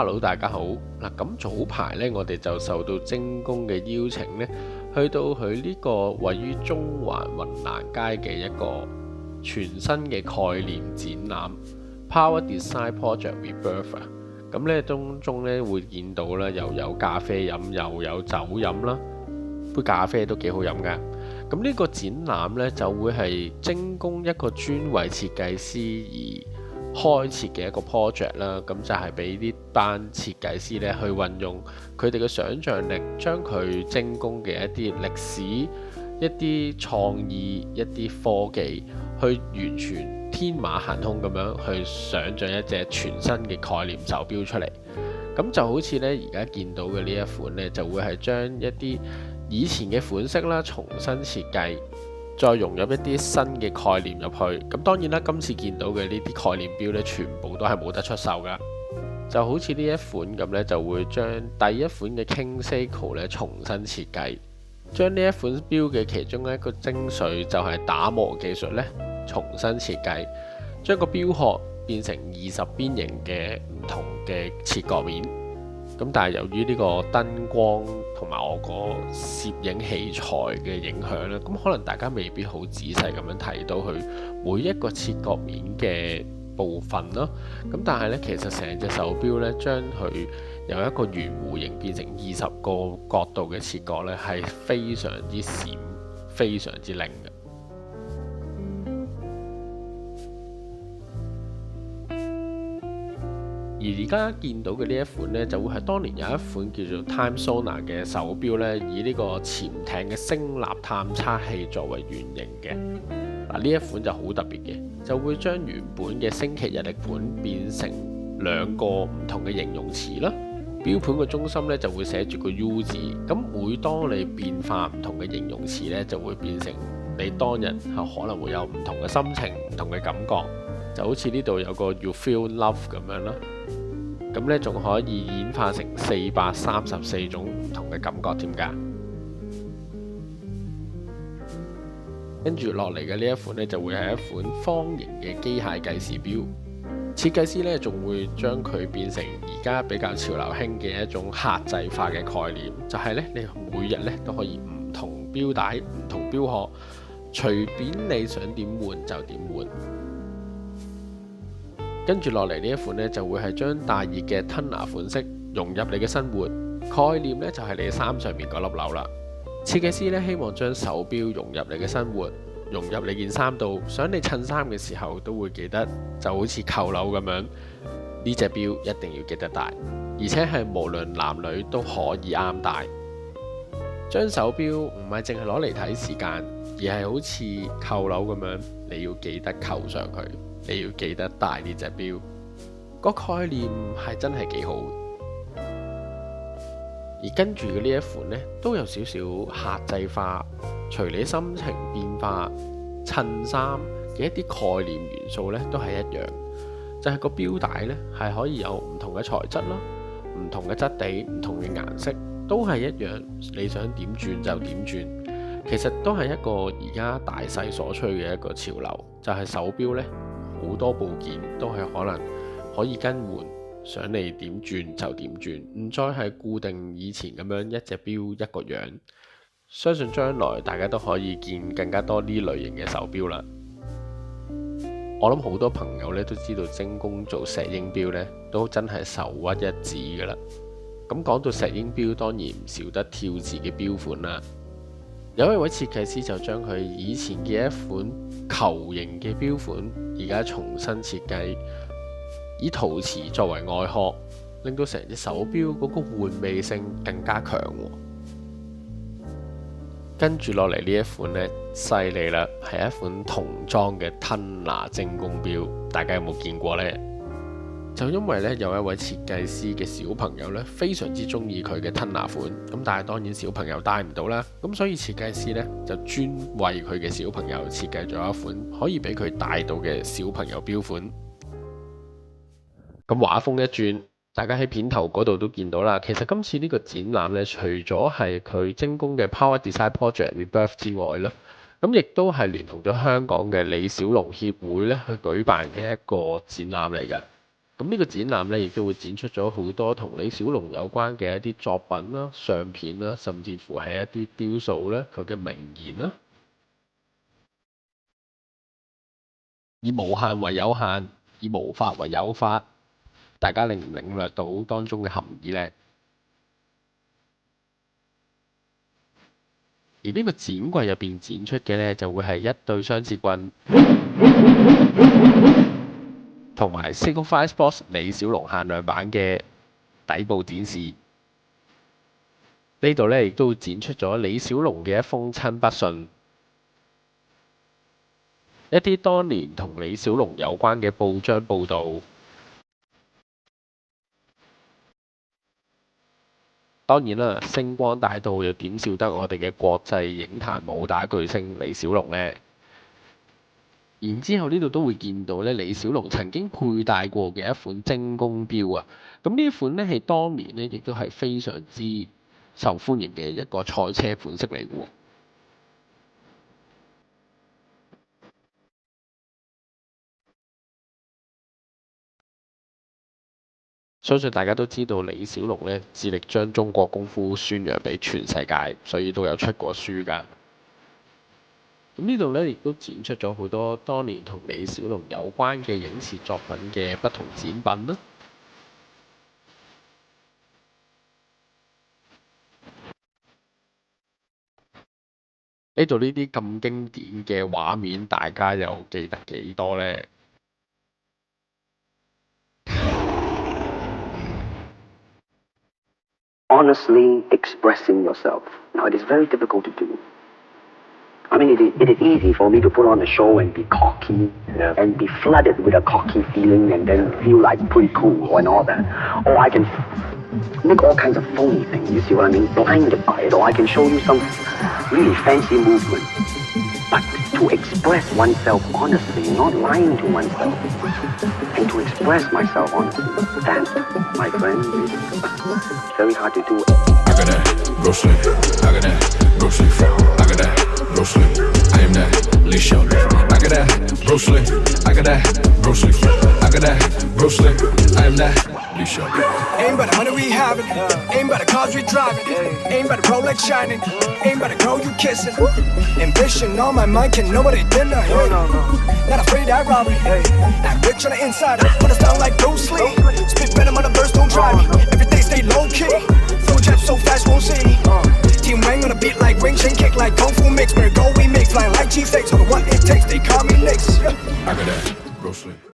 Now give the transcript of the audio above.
Hello，大家好。嗱，咁早排呢，我哋就受到精工嘅邀請呢，去到佢呢個位於中環雲蘭街嘅一個全新嘅概念展覽 Power Design Project Rebirth 啊。咁呢當中呢，會見到啦，又有咖啡飲，又有酒飲啦，杯咖啡都幾好飲㗎。咁呢個展覽呢，就會係精工一個專為設計師而開設嘅一個 project 啦，咁就係俾呢班設計師咧去運用佢哋嘅想像力，將佢精工嘅一啲歷史、一啲創意、一啲科技，去完全天馬行空咁樣去想像一隻全新嘅概念手錶出嚟。咁就好似呢而家見到嘅呢一款呢，就會係將一啲以前嘅款式啦重新設計。再融入一啲新嘅概念入去，咁當然啦，今次見到嘅呢啲概念錶呢，全部都係冇得出售噶。就好似呢一款咁呢，就會將第一款嘅 King Seiko 呢重新設計，將呢一款錶嘅其中一個精髓就係打磨技術呢重新設計，將個錶殼變成20邊形嘅唔同嘅切割面。咁但係由於呢個燈光同埋我個攝影器材嘅影響咧，咁可能大家未必好仔細咁樣睇到佢每一個切割面嘅部分咯。咁但係呢，其實成隻手錶呢，將佢由一個圓弧形變成20個角度嘅切割呢，係非常之閃、非常之靚嘅。而而家見到嘅呢一款呢，就會係當年有一款叫做 Time Sona 嘅手錶呢，以呢個潛艇嘅聲納探測器作為原型嘅。嗱，呢一款就好特別嘅，就會將原本嘅星期日曆盤變成兩個唔同嘅形容詞啦。錶盤嘅中心呢，就會寫住個 U 字，咁每當你變化唔同嘅形容詞呢，就會變成你當日可能會有唔同嘅心情、唔同嘅感覺，就好似呢度有個 You Feel Love 咁樣啦。咁呢仲可以演化成434種唔同嘅感覺添㗎。跟住落嚟嘅呢一款呢，就會係一款方形嘅機械計時錶。設計師呢仲會將佢變成而家比較潮流興嘅一種客製化嘅概念，就係呢，你每日呢都可以唔同錶帶、唔同錶殼，隨便你想點換就點換。跟住落嚟呢一款呢，就會係將大熱嘅吞拿款式融入你嘅生活，概念呢，就係你衫上面嗰粒鈕啦。設計師呢，希望將手錶融入你嘅生活，融入你件衫度，想你襯衫嘅時候都會記得，就好似扣鈕咁樣。呢隻錶一定要記得戴，而且係無論男女都可以啱戴。將手錶唔係淨係攞嚟睇時間，而係好似扣鈕咁樣，你要記得扣上去。你要記得戴呢隻錶，個概念係真係幾好。而跟住嘅呢一款呢，都有少少客製化，隨你心情變化，襯衫嘅一啲概念元素呢都係一樣，就係個錶帶呢係可以有唔同嘅材質啦，唔同嘅質地，唔同嘅顏色，都係一樣。你想點轉就點轉，其實都係一個而家大勢所趨嘅一個潮流，就係手錶呢。好多部件都係可能可以更換，想你點轉就點轉，唔再係固定以前咁樣一隻錶一個樣。相信將來大家都可以見更加多呢類型嘅手錶啦。我諗好多朋友咧都知道精工做石英錶呢都真係首屈一指噶啦。咁講到石英錶，當然唔少得跳字嘅錶款啦。有一位設計師就將佢以前嘅一款球形嘅錶款，而家重新設計，以陶瓷作為外殼，令到成隻手錶嗰個玩味性更加強。跟住落嚟呢一款呢，犀利啦，係一款童裝嘅吞拿精工錶，大家有冇見過呢？就因為呢，有一位設計師嘅小朋友呢，非常之中意佢嘅吞拿款，咁但係當然小朋友戴唔到啦，咁所以設計師呢，就專為佢嘅小朋友設計咗一款可以俾佢戴到嘅小朋友錶款。咁畫風一轉，大家喺片頭嗰度都見到啦。其實今次呢個展覽呢，除咗係佢精工嘅 Power Design Project Rebirth 之外呢，咁亦都係聯同咗香港嘅李小龍協會呢去舉辦嘅一個展覽嚟嘅。咁呢個展覽呢，亦都會展出咗好多同李小龍有關嘅一啲作品啦、相片啦，甚至乎係一啲雕塑咧，佢嘅名言啦。以無限為有限，以無法為有法，大家領唔領略到當中嘅含義呢？而呢個展櫃入邊展出嘅呢，就會係一對雙節棍，同埋 Signified Sports 李小龍限量版嘅底部展示。呢度呢，亦都展出咗李小龍嘅一封親筆信，一啲當年同李小龍有關嘅報章報導。當然啦，星光大道又點少得我哋嘅國際影壇武打巨星李小龍呢？然之後呢度都會見到咧，李小龍曾經佩戴過嘅一款精工錶啊。咁呢一款呢，係當年呢亦都係非常之受歡迎嘅一個賽車款式嚟嘅喎。相信大家都知道李小龍呢致力將中國功夫宣揚俾全世界，所以都有出過書㗎。咁呢度呢，亦都展出咗好多當年同李小龍有關嘅影視作品嘅不同展品啦。呢度呢啲咁經典嘅畫面，大家又記得幾多呢？Honestly expressing yourself. Now, it is very difficult to do. I mean, it is easy for me to put on a show and be cocky and be flooded with a cocky feeling and then feel like pretty cool and all that. Or I can make all kinds of phony things, you see what I mean? Blinded by it. Or I can show you some really fancy movement. But to express oneself honestly, not lying to oneself, and to express myself honestly, that, my friend, is very hard to do. I got that Bruce Lee. I got that Bruce Lee. I got that Bruce Lee. I am that Lee Sheldon. I got that Bruce Lee. I got that Bruce Lee. I got that Bruce Lee. I am that Lee Sheldon. Ain't by the money we having, ain't by the cars we driving, ain't by the Rolex shining, ain't by the girl you kissing. Ambition on my mind, can nobody deny. Not afraid I rob it. Act rich on the inside, but I sound like Bruce Lee. Spit venom on the verse, don't try me. Everything stay low key. Flow jab so fast, won't see. Team Wang on a beat like ring chain kick like kung fu mix. Where go we make flying like cheesesteaks. On the what it takes, they call me Knicks. I got that Bruce Lee.